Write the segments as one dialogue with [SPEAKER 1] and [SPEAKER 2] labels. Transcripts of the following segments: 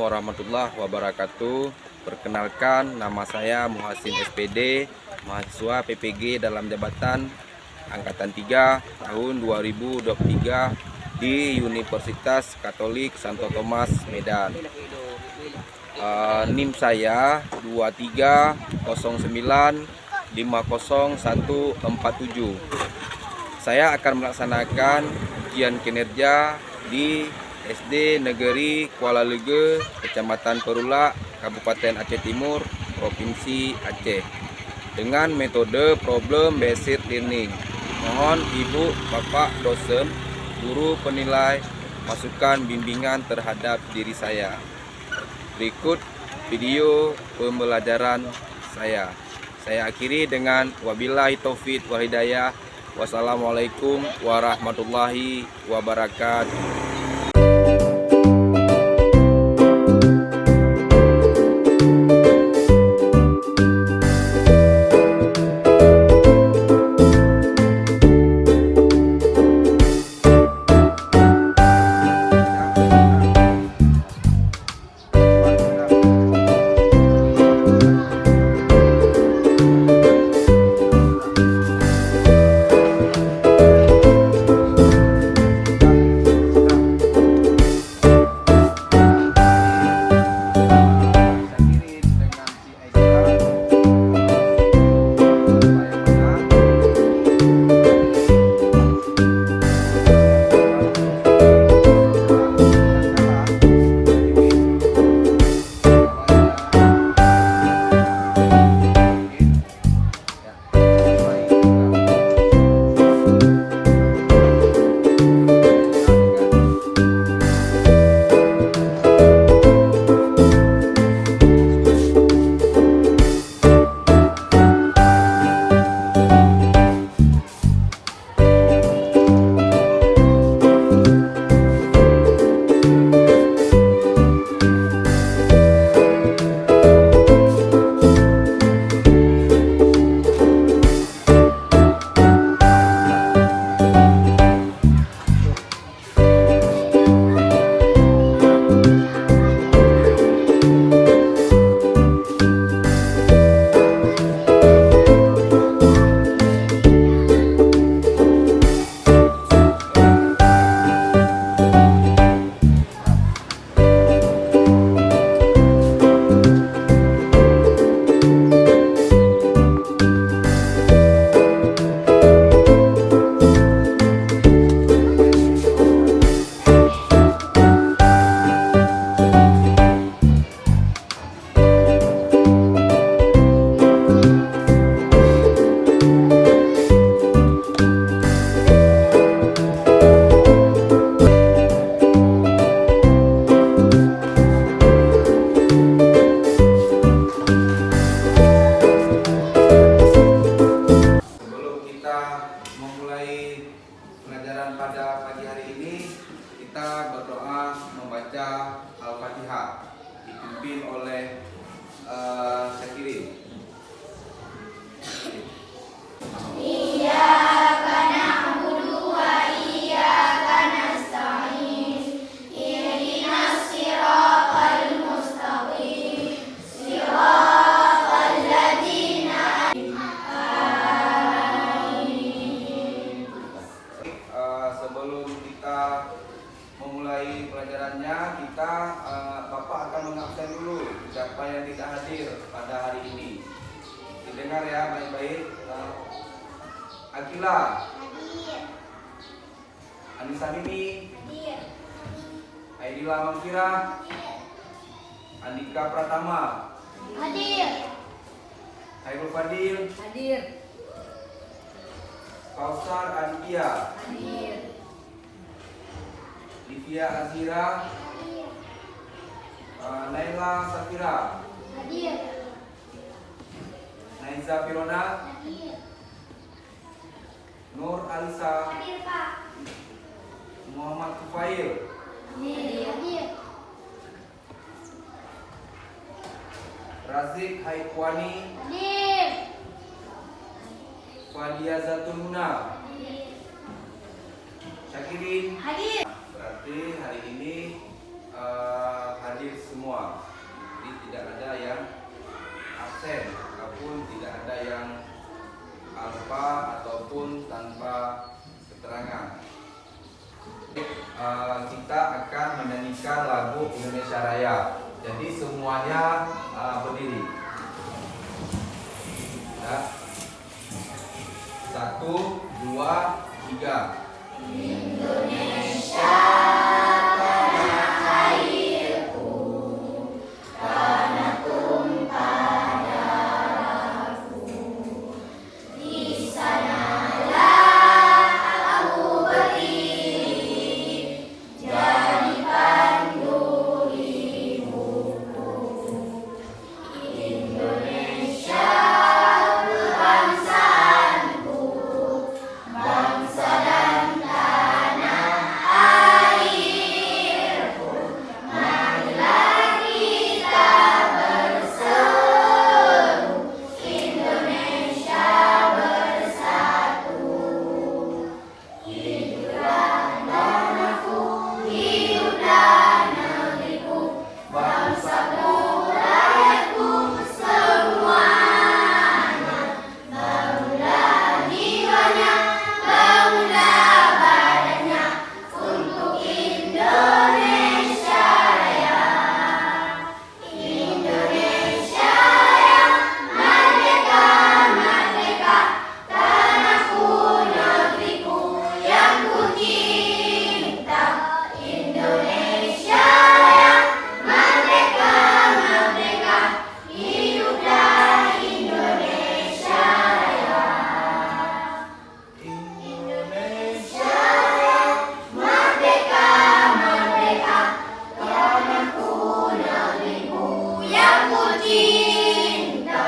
[SPEAKER 1] warahmatullahi wabarakatuh. Perkenalkan, nama saya Muhasin SPD, mahasiswa PPG dalam jabatan Angkatan 3 tahun 2023 di Universitas Katolik Santo Thomas Medan. NIM saya 2309500147. Saya akan melaksanakan ujian kinerja di SD Negeri Kuala Lega, Kecamatan Perulak, Kabupaten Aceh Timur, Provinsi Aceh, dengan metode problem based learning. Mohon Ibu, Bapak dosen, guru penilai masukan bimbingan terhadap diri saya. Berikut video pembelajaran saya. Saya akhiri dengan wabillahi taufik wal hidayah. Wassalamualaikum warahmatullahi wabarakatuh. Pada pagi hari ini kita berdoa membaca Al-Fatihah dipimpin oleh Syakirin. Sebelum kita memulai pelajarannya, Bapak akan mengabsen dulu siapa yang tidak hadir pada hari ini. Didengar ya baik-baik. Akila, hadir. Anissa Mimi, hadir. Aidila Mangkira, hadir. Andika Pratama, hadir. Hairul Fadil, hadir. Kausar Antia, hadir. Livia Azira, hadir. Naila Safira, hadir. Naiza Firona, hadir. Nur Alisa, hadir Pak. Muhammad Kufail, hadir. Razik Haikwani, hadir. Fadia Zatununa, hadir. Syakirin, hadir. Berarti hari ini hadir semua. absen ataupun tidak ada yang alfa ataupun tanpa keterangan. Kita akan menyanyikan lagu Indonesia Raya. Jadi semuanya berdiri. Ya. 1, 2, 3.
[SPEAKER 2] Indonesia tanah airku, tanah tumpah darahku. Di sanalah aku berdiri, jadi pandu hidupku. Indonesia kebangsaanku, bangsa dan tanah airku. Marilah kita berseru, Indonesia bersatu. Hiduplah tanahku, hiduplah negeriku, bangsaku, rakyatku semuanya. Bangunlah jiwanya, bangunlah badannya untuk Indonesia Raya. Indonesia Raya, merdeka, merdeka, tanahku, negeriku yang ku cinta. Indonesia Raya, merdeka, merdeka, hiduplah Indonesia Raya. Indonesia Raya, merdeka, merdeka, tanahku, negeriku yang ku cinta.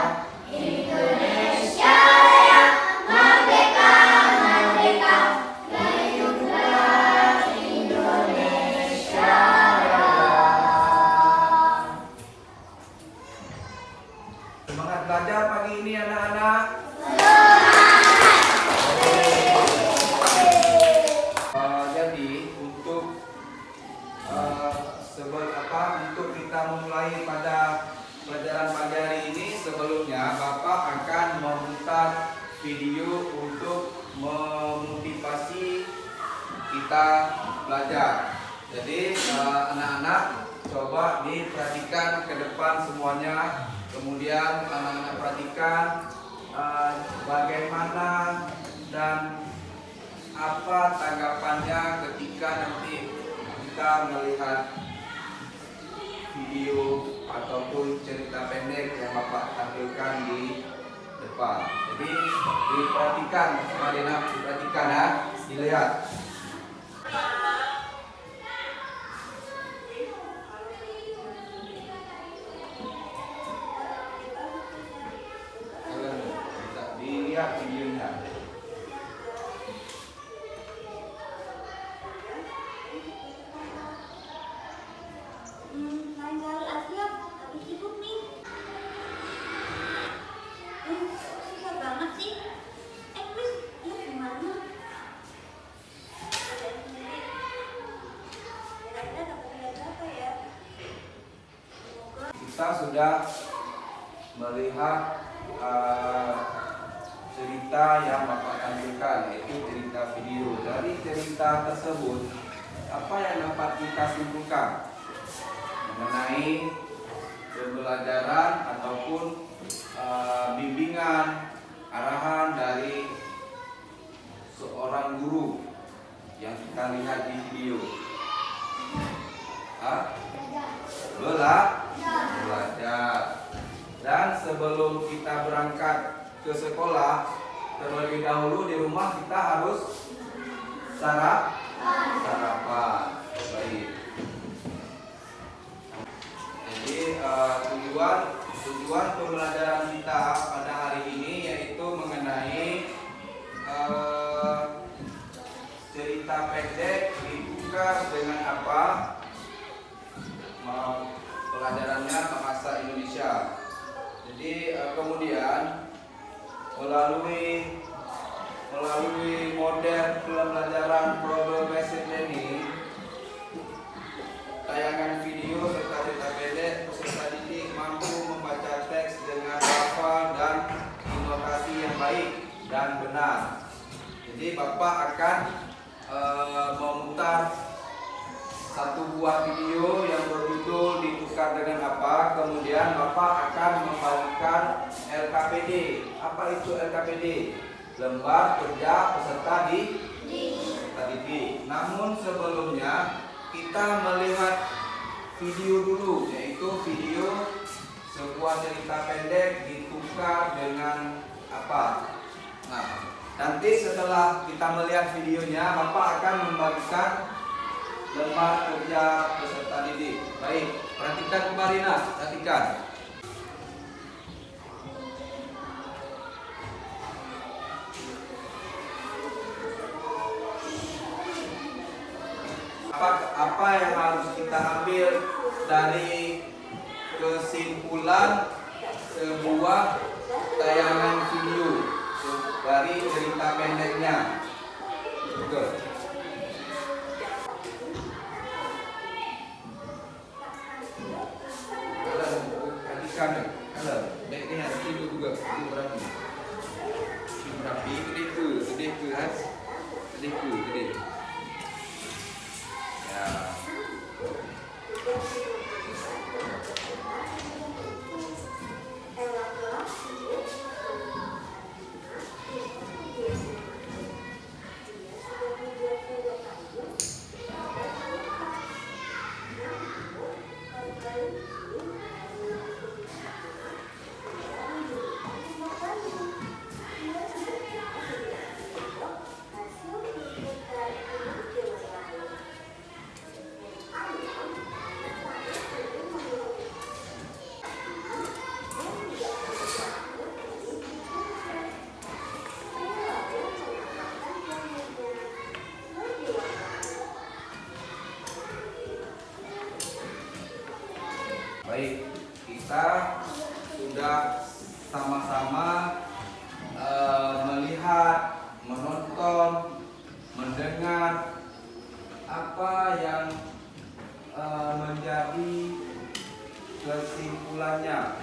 [SPEAKER 2] Indonesia Raya, merdeka, merdeka, hiduplah Indonesia Raya.
[SPEAKER 1] Semangat belajar pagi ini anak-anak. Jadi untuk untuk kita memulai pada pelajaran pagi hari ini, sebelumnya Bapak akan memutar video untuk memotivasi kita belajar. Jadi anak-anak coba diperhatikan ke depan semuanya. Kemudian anak-anak perhatikan bagaimana dan apa tanggapannya ketika nanti kita melihat video ataupun cerita pendek yang Bapak tampilkan di depan. Jadi diperhatikan, diperhatikan ya, dilihat. Dilihat videonya.
[SPEAKER 2] Lain kali aja, tapi sibuk nih. Susah banget sih. Chris, lu gimana? Kira-kira dapat nilai berapa ya?
[SPEAKER 1] Kita sudah melihat cerita yang Bapak tampilkan, yaitu cerita video. Dari cerita tersebut, apa yang dapat kita simpulkan mengenai pembelajaran ataupun bimbingan arahan dari seorang guru yang kita lihat di video? Belajar. Dan sebelum kita berangkat ke sekolah, terlebih dahulu di rumah kita harus sarapan. Baik. Jadi tujuan pembelajaran kita pada hari ini yaitu mengenai cerita pendek dibuka dengan apa? Pelajarannya bahasa Indonesia. Jadi kemudian melalui model pembelajaran problem based learning, tayangan video serta cerita pendek, peserta didik mampu membaca teks dengan bahasa baik dan benar. Jadi Bapak akan memutar satu buah video yang berjudul ditukar dengan apa. Kemudian Bapak akan membagikan LKPD. Apa itu LKPD? Lembar kerja peserta didik. Namun sebelumnya kita melihat video dulu, yaitu video sebuah cerita pendek ditukar dengan apa. Nah, nanti setelah kita melihat videonya, Bapak akan membagikan lembar kerja peserta didik. Baik, perhatikan kembali nak, perhatikan. Apa yang harus kita ambil dari kesimpulan sebuah tayangan video dari cerita pendeknya? Betul. Kalau baiknya video juga itu berarti gede ke has gede ya. Baik, kita sudah sama-sama melihat, menonton, mendengar apa yang menjadi kesimpulannya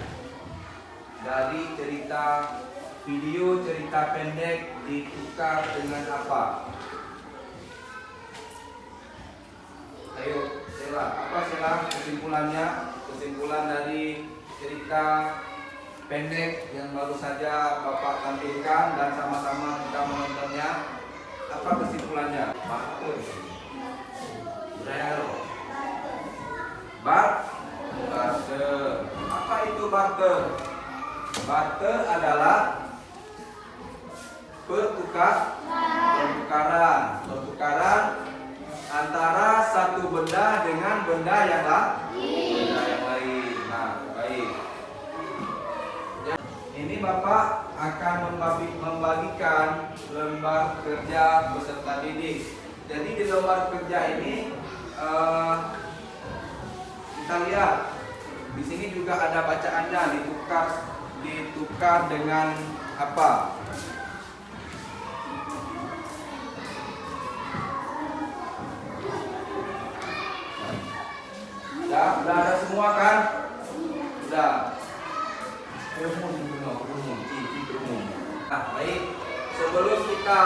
[SPEAKER 1] dari cerita video cerita pendek ditukar dengan apa. Ayo, Sela, apa Sela kesimpulannya? Kesimpulan dari cerita pendek yang baru saja Bapak tampilkan dan sama-sama kita menontonnya. Apa kesimpulannya? Barter. Apa itu barter? Barter adalah pertukaran antara satu benda dengan benda yang lain. Nah, baik. Ini Bapak akan membagikan lembar kerja peserta didik. Jadi di lembar kerja ini kita lihat di sini juga ada bacaannya, ditukar dengan apa? Udah ada semua kan? Udah. Nah, baik. Sebelum kita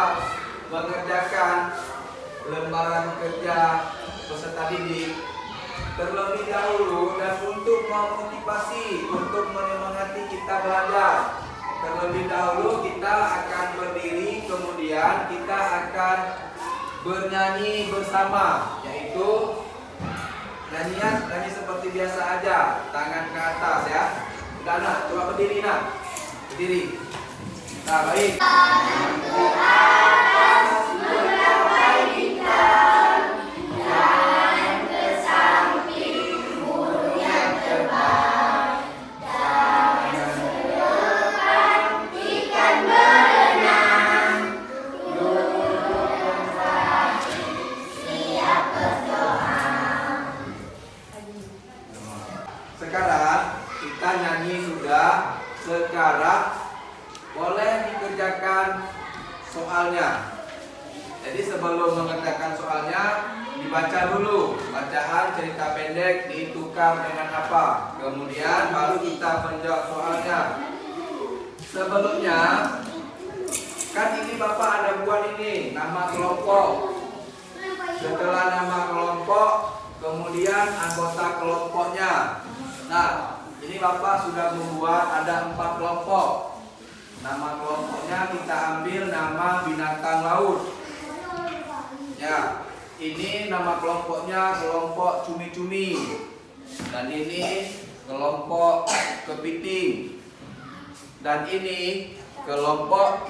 [SPEAKER 1] mengerjakan lembaran kerja peserta didik, terlebih dahulu dan untuk memotivasi, untuk menyemangati kita belajar, terlebih dahulu kita akan berdiri, kemudian kita akan bernyanyi bersama, yaitu nyanyi seperti biasa aja, tangan ke atas ya. Udah nak, coba berdiri nak, berdiri. Nah, baik. Sekarang kita nyanyi sudah, sekarang boleh dikerjakan soalnya. Jadi sebelum mengerjakan soalnya, dibaca dulu bacaan cerita pendek ditukar dengan apa. Kemudian baru kita menjawab soalnya. Sebelumnya Kan ini Bapak ada buat ini, nama kelompok. Setelah nama kelompok, kemudian anggota kelompoknya. Nah, ini Bapak sudah membuat ada 4 kelompok. Nama kelompoknya kita ambil nama binatang laut. Ya, ini nama kelompoknya kelompok cumi-cumi. Dan ini kelompok kepiting. Dan ini kelompok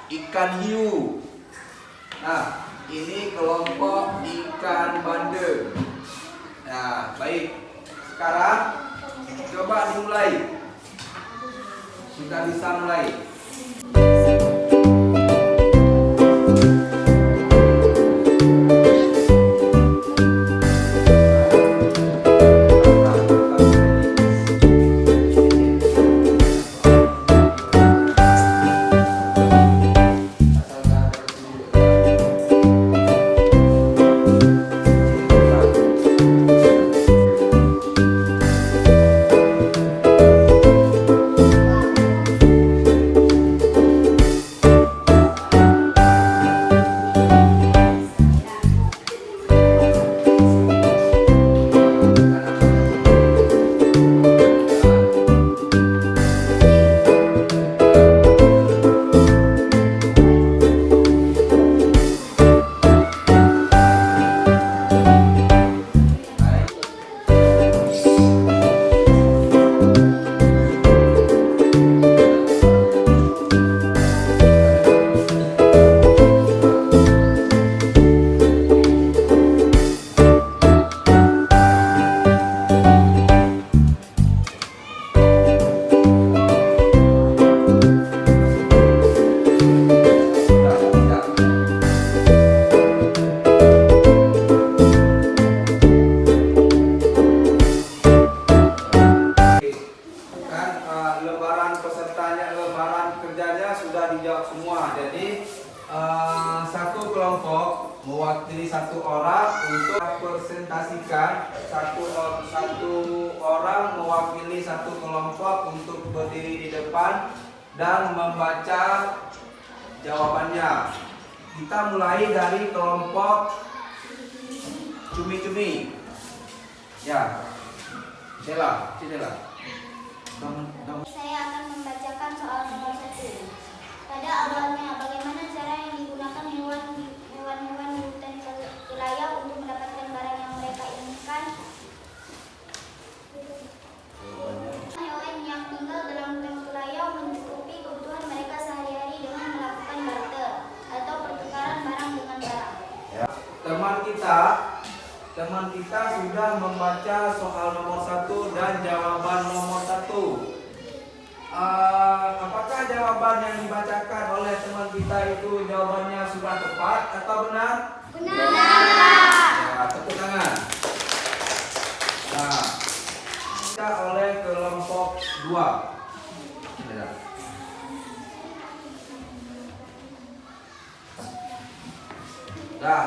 [SPEAKER 1] ikan hiu. Nah, ini kelompok ikan bandeng. Nah, baik. Sekarang coba dimulai. Sudah bisa mulai. Lembaran kerjanya sudah dijawab semua. Jadi satu kelompok mewakili satu orang untuk presentasikan satu orang mewakili satu kelompok untuk berdiri di depan dan membaca jawabannya. Kita mulai dari kelompok cumi-cumi. Ya, Cila.
[SPEAKER 2] Saya akan membacakan soal nomor 1. Pada awalnya, bagaimana cara yang digunakan hewan-hewan di hutan wilayah untuk mendapatkan barang yang mereka inginkan? Hewan yang tinggal dalam hutan wilayah mencukupi kebutuhan mereka sehari-hari dengan melakukan barter atau pertukaran barang dengan barang.
[SPEAKER 1] Ya. Teman kita sudah membaca soal nomor 1 dan jawaban nomor 1. Apakah jawaban yang dibacakan oleh teman kita itu jawabannya sudah tepat atau benar?
[SPEAKER 2] Benar.
[SPEAKER 1] Ya, tepuk tangan. Nah, kita oleh kelompok 2. Ya. Nah,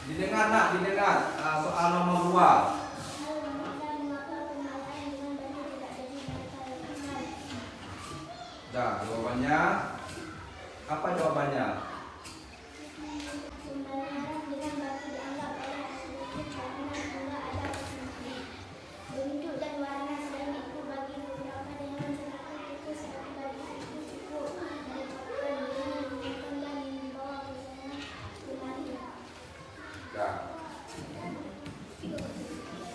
[SPEAKER 1] didengar soal nomor 2. Nah, jawabannya apa jawabannya?
[SPEAKER 2] Bentuk dan warna selain itu bagi beberapa hewan seperti itu seperti babi itu cukup menyebabkan dirinya menggunakan dan membawa busana kemari.
[SPEAKER 1] Nah,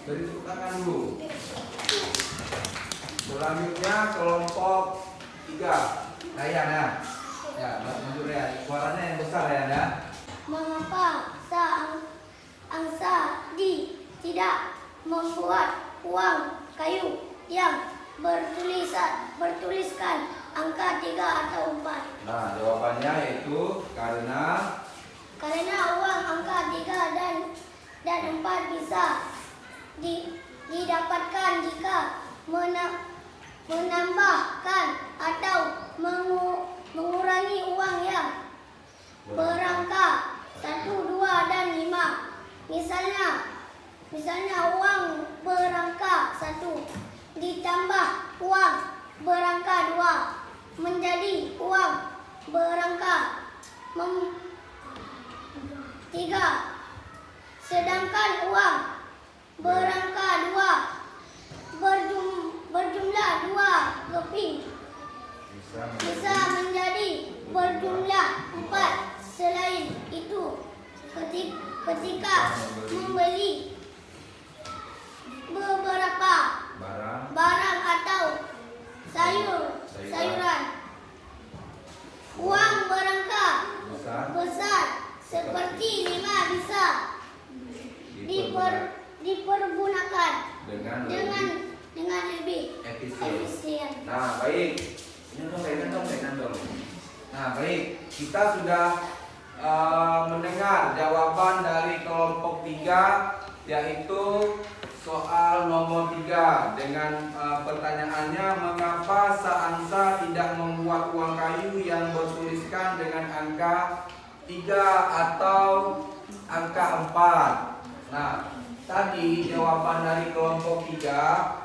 [SPEAKER 1] beri tepuk tangan dulu. Selanjutnya kelompok 3. Ryan ya. Ya, maju ya. Suaranya yang besar ya, ya.
[SPEAKER 2] Mengapa angsa tidak membuat uang kayu yang bertuliskan angka 3 atau 4?
[SPEAKER 1] Nah, jawabannya yaitu karena
[SPEAKER 2] uang angka 3 dan 4 bisa didapatkan jika menambahkan atau mengurangi uang yang berangka 1, 2, dan 5. Misalnya uang berangka 1 ditambah uang berangka 2 menjadi uang berangka. 3. Sedangkan uang berangka 2 berjumlah 2 keping bisa menjadi berjumlah 4. Selain itu, ketika membeli beberapa barang atau sayuran, uang berangka besar seperti 5 bisa dipergunakan dengan lebih efisien.
[SPEAKER 1] Nah, baik. Ini dong. Nah, baik. Kita sudah mendengar jawaban dari kelompok 3, yaitu soal nomor 3 dengan pertanyaannya, mengapa seangsa tidak membuat uang kayu yang bertuliskan dengan angka 3 atau angka 4. Nah, tadi jawaban dari kelompok 3,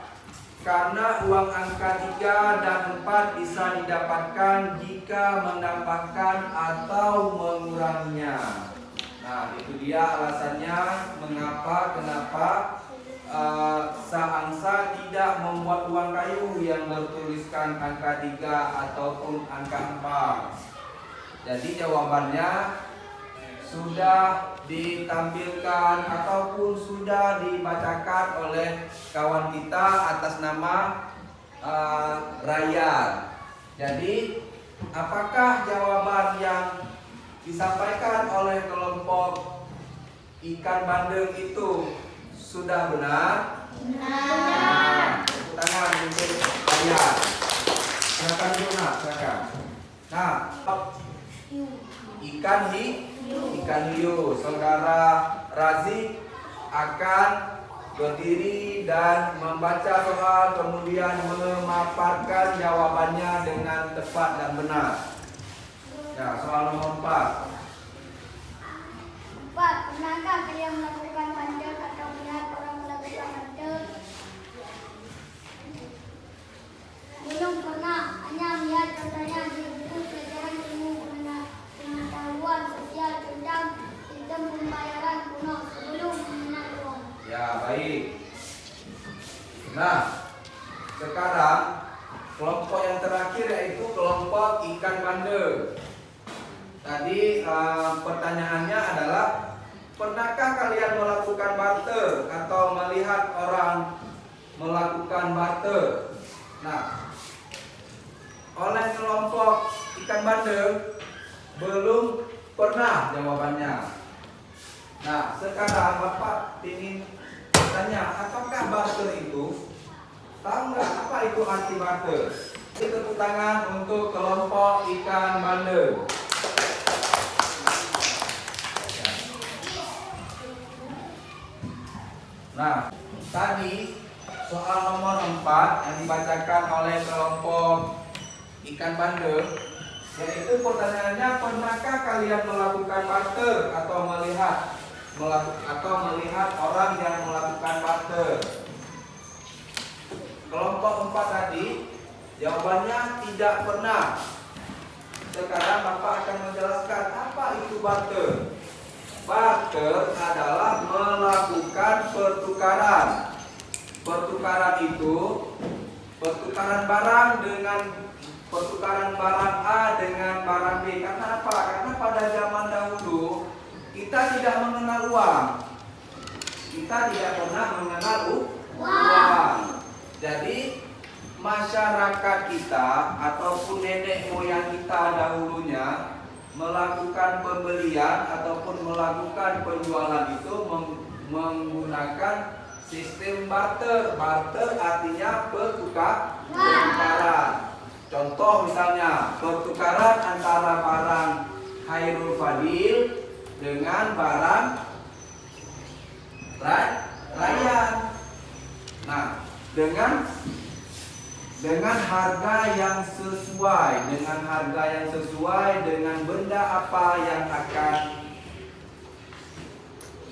[SPEAKER 1] karena uang angka 3 dan 4 bisa didapatkan jika mendapatkan atau menguranginya. Nah, itu dia alasannya kenapa seangsa tidak membuat uang kayu yang bertuliskan angka 3 ataupun angka 4. Jadi jawabannya sudah ditampilkan ataupun sudah dibacakan oleh kawan kita atas nama Ryan. Jadi apakah jawaban yang disampaikan oleh kelompok ikan bandeng itu sudah benar?
[SPEAKER 2] Benar.
[SPEAKER 1] Tepuk tangan untuk Ryan. Silakan Juna, silakan. Nah, ikan hiu. Saudara Razik akan berdiri dan membaca soal, kemudian memaparkan jawabannya dengan tepat dan benar. Ya, soal nomor 4.
[SPEAKER 2] 4. Pernahkah kalian melakukan bandel atau melihat orang melakukan bandel? Belum pernah, hanya melihat contohnya di buku pelajaran ilmu pengetahuan sosial tentang sistem pembayaran kuno sebelum mengenal uang.
[SPEAKER 1] Ya, baik. Nah, sekarang kelompok yang terakhir yaitu kelompok ikan bandeng. Tadi pertanyaannya adalah, pernahkah kalian melakukan barter atau melihat orang melakukan barter? Nah, oleh kelompok ikan bandeng belum pernah jawabannya. Nah, sekarang Bapak ingin tanya, apakah barter itu? Tahu nggak apa itu arti barter? Beri tepuk tangan untuk kelompok ikan bandeng. Nah, tadi soal nomor 4 yang dibacakan oleh kelompok ikan bandeng, yaitu pertanyaannya, pernahkah kalian melakukan barter atau melihat orang yang melakukan barter? Kelompok 4 tadi jawabannya tidak pernah. Sekarang Bapak akan menjelaskan apa itu barter. Barter adalah melakukan pertukaran. Pertukaran itu pertukaran barang A dengan barang B. Karena apa? Karena pada zaman dahulu kita tidak mengenal uang. Kita tidak pernah mengenal uang. Jadi masyarakat kita ataupun nenek moyang kita dahulunya melakukan pembelian ataupun melakukan penjualan itu menggunakan sistem barter. Barter artinya pertukaran. Contoh misalnya pertukaran antara barang Khairul Fadil dengan barang Ryan. Nah, dengan harga yang sesuai, dengan benda apa yang akan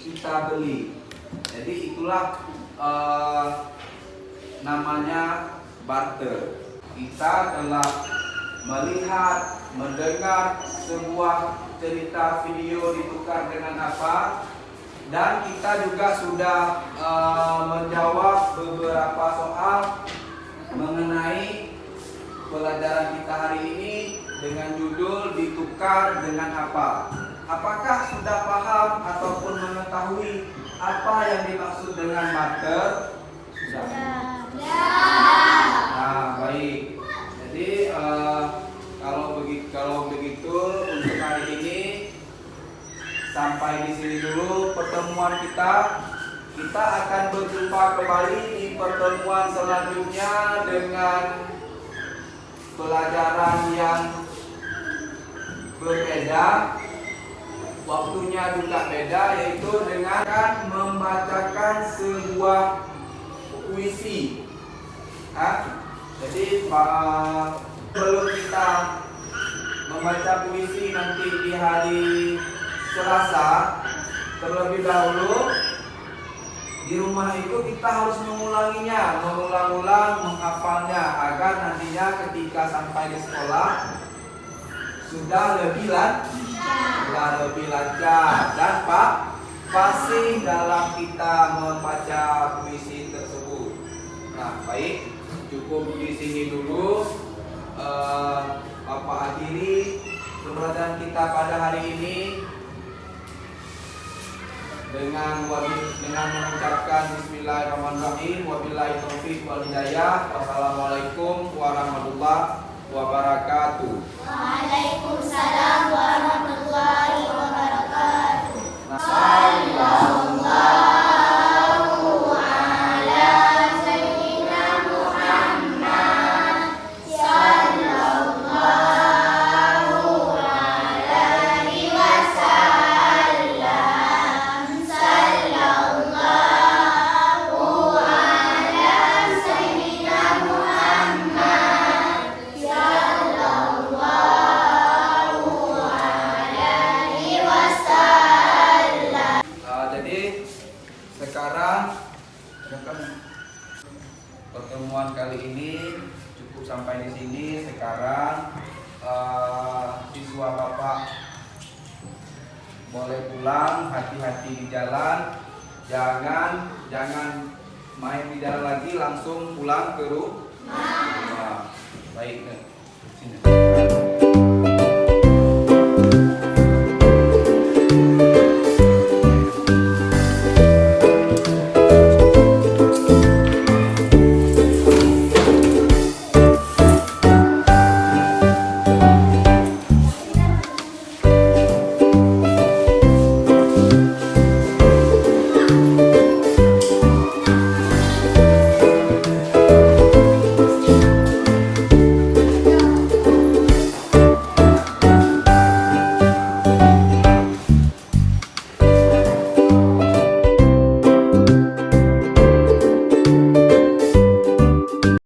[SPEAKER 1] kita beli. Jadi itulah namanya barter. Kita telah melihat mendengar sebuah cerita video ditukar dengan apa, dan kita juga sudah menjawab beberapa soal mengenai pelajaran kita hari ini dengan judul ditukar dengan apa. Apakah sudah paham ataupun mengetahui apa yang dimaksud dengan marker? Sudah. Nah, baik. Jadi kalau begitu untuk hari ini sampai di sini dulu pertemuan kita. Kita akan berjumpa kembali di pertemuan selanjutnya dengan pelajaran yang berbeda. Waktunya juga beda, yaitu dengan membacakan sebuah puisi. Jadi sebelum kita membaca puisi nanti di hari Selasa, terlebih dahulu di rumah itu kita harus mengulanginya, mengulang-ulang, menghafalnya agar nantinya ketika sampai di sekolah sudah lebih lancar dan fasih dalam kita membaca puisi tersebut. Nah, baik, cukup di sini dulu. Bapak akhiri pembelajaran kita pada hari ini dengan mengucapkan Bismillahirrahmanirrahim. Wabillahi taufiq wal hidayah. Wassalamualaikum warahmatullahi wabarakatuh.
[SPEAKER 2] Waalaikumsalam warahmatullahi wabarakatuh.
[SPEAKER 1] Sallallahu
[SPEAKER 2] ala sayyidina Muhammad. Sallallahu alaihi wasallam. Sallallahu ala sayyidina Muhammad. Sallallahu alaihi wasallam.
[SPEAKER 1] Jadi sekarang pertemuan kali ini cukup sampai di sini. Sekarang siswa Bapak boleh pulang, hati-hati di jalan. Jangan main di jalan lagi, langsung pulang ke rumah. Baik, sini.